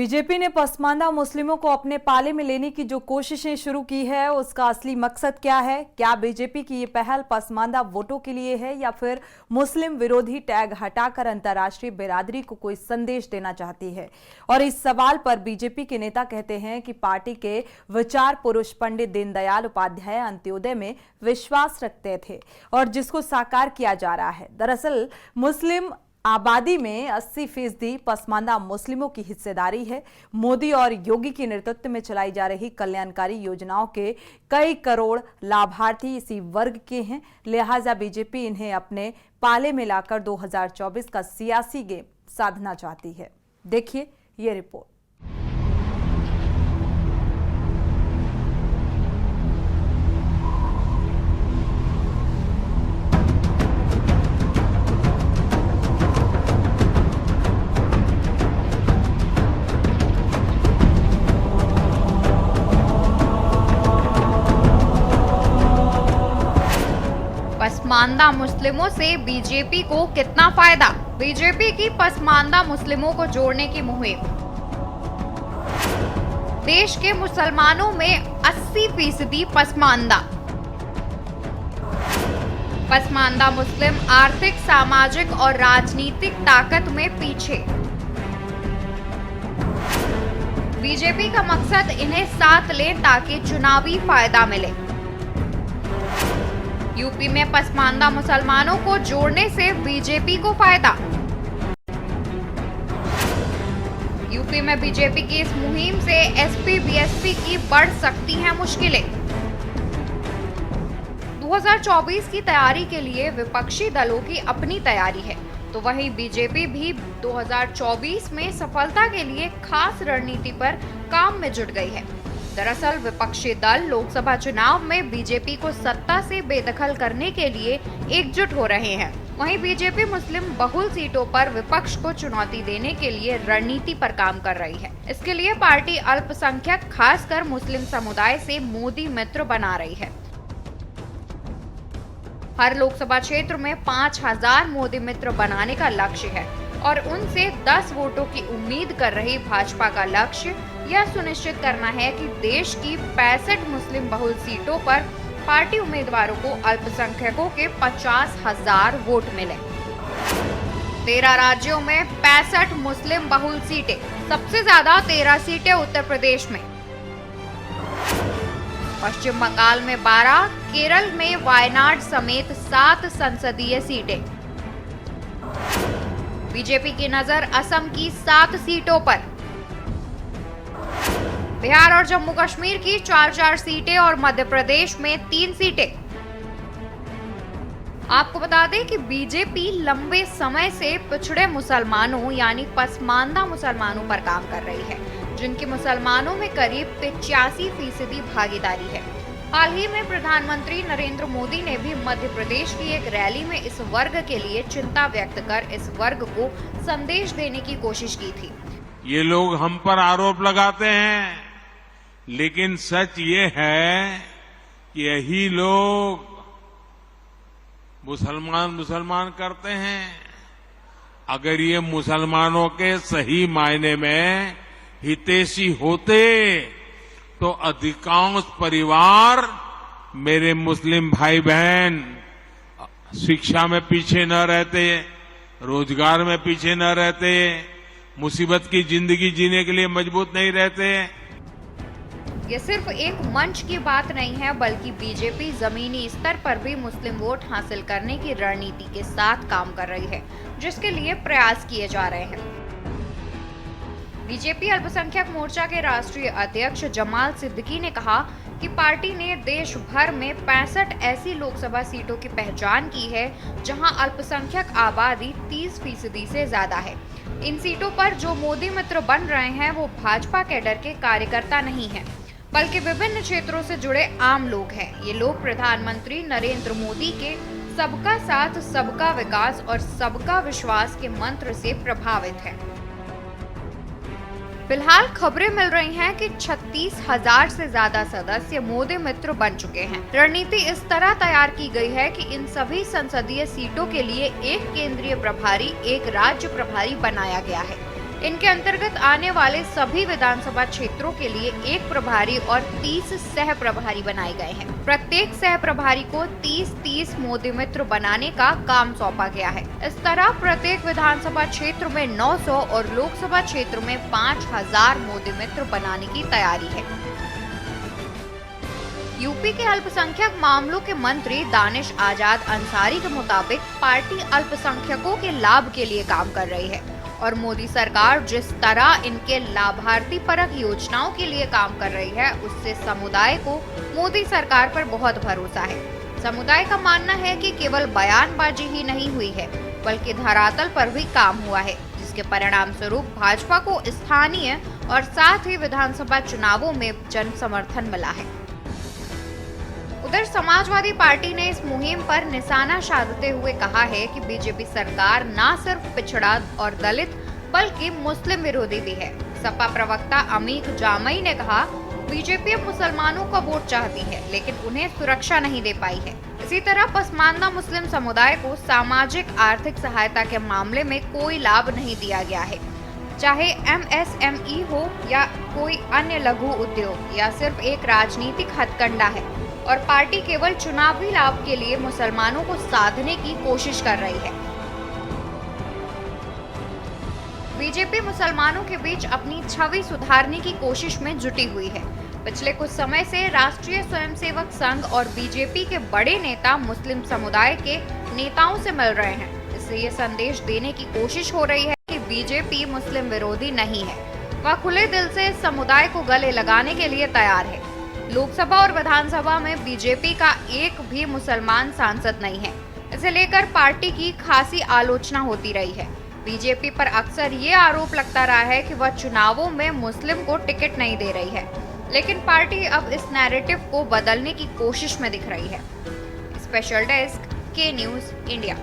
BJP ने पसमानदा मुस्लिमों को अपने पाले में लेने की जो कोशिशें शुरू की है, उसका असली मकसद क्या है? क्या बीजेपी की ये पहल पसमानदा वोटों के लिए है या फिर मुस्लिम विरोधी टैग हटाकर अंतर्राष्ट्रीय बिरादरी को कोई संदेश देना चाहती है? और इस सवाल पर बीजेपी के नेता कहते हैं कि पार्टी के विचार पुरुष पंडित दीनदयाल उपाध्याय अंत्योदय में विश्वास रखते थे और जिसको साकार किया जा रहा है। दरअसल मुस्लिम आबादी में 80% पसमानदा मुस्लिमों की हिस्सेदारी है। मोदी और योगी के नेतृत्व में चलाई जा रही कल्याणकारी योजनाओं के कई करोड़ लाभार्थी इसी वर्ग के हैं। लिहाजा बीजेपी इन्हें अपने पाले में लाकर 2024 का सियासी गेम साधना चाहती है। देखिए ये रिपोर्ट। पसमानदा मुस्लिमों से बीजेपी को कितना फायदा? बीजेपी की पसमानदा मुस्लिमों को जोड़ने की मुहिम। देश के मुसलमानों में 80% पसमानदा। पसमानदा मुस्लिम आर्थिक, सामाजिक और राजनीतिक ताकत में पीछे। बीजेपी का मकसद इन्हें साथ ले ताकि चुनावी फायदा मिले। यूपी में पसमानदा मुसलमानों को जोड़ने से बीजेपी को फायदा। यूपी में बीजेपी की इस मुहिम से एसपी बीएसपी की बढ़ सकती हैं मुश्किलें। 2024 की तैयारी के लिए विपक्षी दलों की अपनी तैयारी है, तो वहीं बीजेपी भी 2024 में सफलता के लिए खास रणनीति पर काम में जुट गई है। दरअसल विपक्षी दल लोकसभा चुनाव में बीजेपी को सत्ता से बेदखल करने के लिए एकजुट हो रहे हैं। वहीं बीजेपी मुस्लिम बहुल सीटों पर विपक्ष को चुनौती देने के लिए रणनीति पर काम कर रही है। इसके लिए पार्टी अल्पसंख्यक खासकर मुस्लिम समुदाय से मोदी मित्र बना रही है। हर लोकसभा क्षेत्र में 5000 मोदी मित्र बनाने का लक्ष्य है और उनसे 10 वोटों की उम्मीद कर रही भाजपा का लक्ष्य यह सुनिश्चित करना है कि देश की 65 मुस्लिम बहुल सीटों पर पार्टी उम्मीदवारों को अल्पसंख्यकों के 50,000 वोट मिले। 13 राज्यों में 65 मुस्लिम बहुल सीटें, सबसे ज्यादा 13 सीटें उत्तर प्रदेश में, पश्चिम बंगाल में 12, केरल में वायनाड समेत 7 संसदीय सीटें। बीजेपी की नजर असम की 7 सीटों पर, बिहार और जम्मू कश्मीर की 4-4 सीटें और मध्य प्रदेश में 3 सीटें। आपको बता दें कि बीजेपी लंबे समय से पिछड़े मुसलमानों यानी पसमानदा मुसलमानों पर काम कर रही है, जिनकी मुसलमानों में करीब 85% भागीदारी है। हाल ही में प्रधानमंत्री नरेंद्र मोदी ने भी मध्य प्रदेश की एक रैली में इस वर्ग के लिए चिंता व्यक्त कर इस वर्ग को संदेश देने की कोशिश की थी। ये लोग हम पर आरोप लगाते हैं, लेकिन सच ये है कि यही लोग मुसलमान करते हैं। अगर ये मुसलमानों के सही मायने में हितैषी होते तो अधिकांश परिवार मेरे मुस्लिम भाई बहन शिक्षा में पीछे न रहते, रोजगार में पीछे न रहते, मुसीबत की जिंदगी जीने के लिए मजबूत नहीं रहते। ये सिर्फ एक मंच की बात नहीं है, बल्कि बीजेपी जमीनी स्तर पर भी मुस्लिम वोट हासिल करने की रणनीति के साथ काम कर रही है, जिसके लिए प्रयास किए जा रहे हैं। बीजेपी अल्पसंख्यक मोर्चा के राष्ट्रीय अध्यक्ष जमाल सिद्दीकी ने कहा कि पार्टी ने देश भर में 65 ऐसी लोकसभा सीटों की पहचान की है जहां अल्पसंख्यक आबादी 30% से ज्यादा है। इन सीटों पर जो मोदी मित्र बन रहे हैं वो भाजपा कैडर के कार्यकर्ता नहीं हैं, बल्कि विभिन्न क्षेत्रों से जुड़े आम लोग हैं। ये लोग प्रधानमंत्री नरेंद्र मोदी के सबका साथ, सबका विकास और सबका विश्वास के मंत्र से प्रभावित हैं। फिलहाल खबरें मिल रही हैं कि 36,000 से ज्यादा सदस्य मोदी मित्र बन चुके हैं। रणनीति इस तरह तैयार की गई है कि इन सभी संसदीय सीटों के लिए एक केंद्रीय प्रभारी, एक राज्य प्रभारी बनाया गया है। इनके अंतर्गत आने वाले सभी विधानसभा क्षेत्रों के लिए एक प्रभारी और 30 सह प्रभारी बनाए गए हैं। प्रत्येक सह प्रभारी को 30-30 मोदी मित्र बनाने का काम सौंपा गया है। इस तरह प्रत्येक विधानसभा क्षेत्र में 900 और लोकसभा क्षेत्र में 5000 मोदी मित्र बनाने की तैयारी है। यूपी के अल्पसंख्यक मामलों के मंत्री दानिश आजाद अंसारी के मुताबिक पार्टी अल्पसंख्यकों के लाभ के लिए काम कर रही है और मोदी सरकार जिस तरह इनके लाभार्थी परक योजनाओं के लिए काम कर रही है, उससे समुदाय को मोदी सरकार पर बहुत भरोसा है। समुदाय का मानना है कि केवल बयानबाजी ही नहीं हुई है, बल्कि धरातल पर भी काम हुआ है, जिसके परिणाम स्वरूप भाजपा को स्थानीय और साथ ही विधानसभा चुनावों में जन समर्थन मिला है। उधर समाजवादी पार्टी ने इस मुहिम पर निशाना साधते हुए कहा है कि बीजेपी सरकार न सिर्फ पिछड़ा और दलित बल्कि मुस्लिम विरोधी भी है। सपा प्रवक्ता अमीक जामई ने कहा, बीजेपी मुसलमानों का वोट चाहती है लेकिन उन्हें सुरक्षा नहीं दे पाई है। इसी तरह पसमानदा मुस्लिम समुदाय को सामाजिक आर्थिक सहायता के मामले में कोई लाभ नहीं दिया गया है, चाहे MSME हो या कोई अन्य लघु उद्योग या सिर्फ एक राजनीतिक हथकंडा है और पार्टी केवल चुनावी लाभ के लिए मुसलमानों को साधने की कोशिश कर रही है। बीजेपी मुसलमानों के बीच अपनी छवि सुधारने की कोशिश में जुटी हुई है। पिछले कुछ समय से राष्ट्रीय स्वयंसेवक संघ और बीजेपी के बड़े नेता मुस्लिम समुदाय के नेताओं से मिल रहे हैं। इससे ये संदेश देने की कोशिश हो रही है कि बीजेपी मुस्लिम विरोधी नहीं है, वह खुले दिल से इस समुदाय को गले लगाने के लिए तैयार है। लोकसभा और विधानसभा में बीजेपी का एक भी मुसलमान सांसद नहीं है। इसे लेकर पार्टी की खासी आलोचना होती रही है। बीजेपी पर अक्सर ये आरोप लगता रहा है कि वह चुनावों में मुस्लिम को टिकट नहीं दे रही है, लेकिन पार्टी अब इस नैरेटिव को बदलने की कोशिश में दिख रही है। स्पेशल डेस्क, के न्यूज़, इंडिया।